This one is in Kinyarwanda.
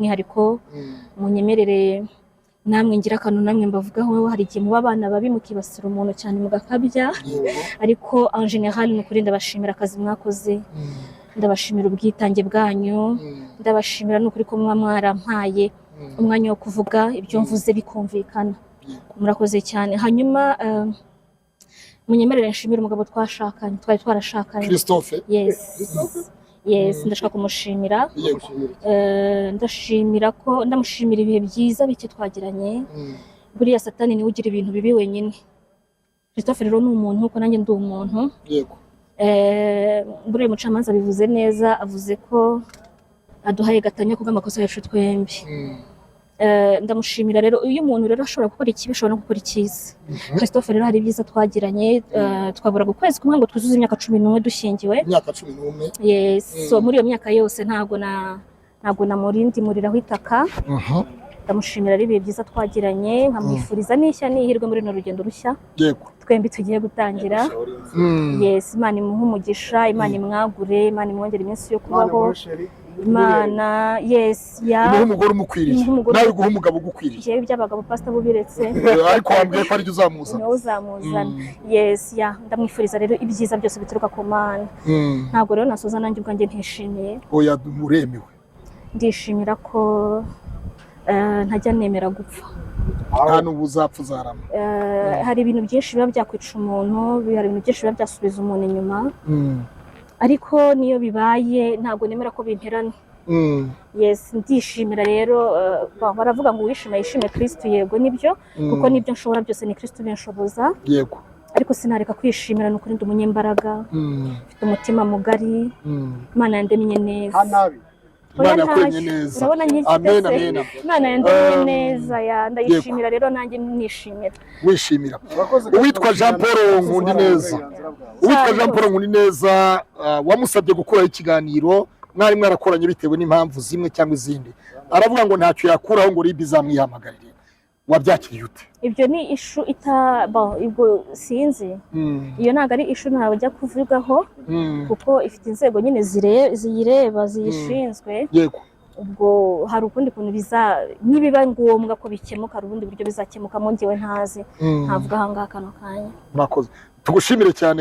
mwihariko munyemerere namwe ngira akantu namwe mbavugaho hari igihe muba abana babi mukibasira umuntu cyane mugakabya ariko en general n'ukuri ndabashimira akazi mwakoze ndabashimira ubwitange bwanyu ndabashimira n'ukuri ko mwarampaye umwanya wo kuvuga ibyo mvuze bikumvikana murakoze cyane hanyuma munyemerere nshimira umugabo twashakanye twari twarashakanye Christophe yes ndashaka kumushimira ndamushimira ibihe byiza bike twagiranye buriya satani niwe ugira ibintu bibi wenyine Christophe rero ni umuntu uko nanjye ndi umuntu yego buriya umucamanza bivuze neza avuze ko aduhaye gatanya kuko amakosa yacu twembi ndamushimira rero iyo umuntu rero ashobora gukora ikibi ashobora no gukora icyiza Christophe rero hari ibyiza twagiranye twabura ukwezi kumwe ngo twuzuze imyaka 11 dushyingiwe imyaka 11 yes so muri iyo myaka yose ntago namurindi muriraho itaka ndamushimira ari ibihe byiza twagiranye nkamwifuriza n'ishya n'ihirwe muri no rugendo rushya yego twembi tugiye gutangira yes Imana imuhe umugisha Imana imwagure Imana imwongere iminsi yo kubaho Imana yes ya umugore umukwiriye nawe guha umugabo ugukwiriye jewe by'abagabo pastor bubiretse ariko wambwiye ko ari byo uzamuzana yes ya ndamwifuriza rero ibyiza byose bituruka ku Mana ntabwo rero nasoza nanjye ubwanjye ntishimiye oya muremewe ndishimira ko ntajya nemera gupfa nta n'ubu uzapfa uzarama hari ibintu byinshi biba byakwica umuntu hari ibintu byinshi biba byasubiza umuntu inyuma ariko niyo bibaye ntabwo nemera ko bimperana yes ndishimira rero baravuga ngo wishima yishime Kristo yego nibyo kuko nibyo nshobora byose ni Kristo binshoboza yego ariko sinareka kwishimira n'ukuri ndi umunyembaraga mfite umutima mugari Imana yandemye neza Imana yakuremye neza amen amen Imana yandemye neza ndayishimira rero nanjye nishimira wishimira uwitwa Jean Paul Nkundineza wamusabye gukora ikiganiro mwari mwarakoranye bitewe n'impamvu zimwe cyangwa izindi aravuga ngo ntacyo yakuraho ngo ribi zamwihamagarire wabyakiriye ute ibyo ni ishu ibwo sinzi iyo ntago ari ishu ntawe ujya kuvugaho kuko ifite inzego nyine ziyireba ziyishinzwe yego ubwo hari ukundi kuntu nibiba ngombwa ko bikemuka hari ubundi buryo bizakemukamo njyewe ntazi ntavuga ahangaha kano kanya murakoze tugushimire cyane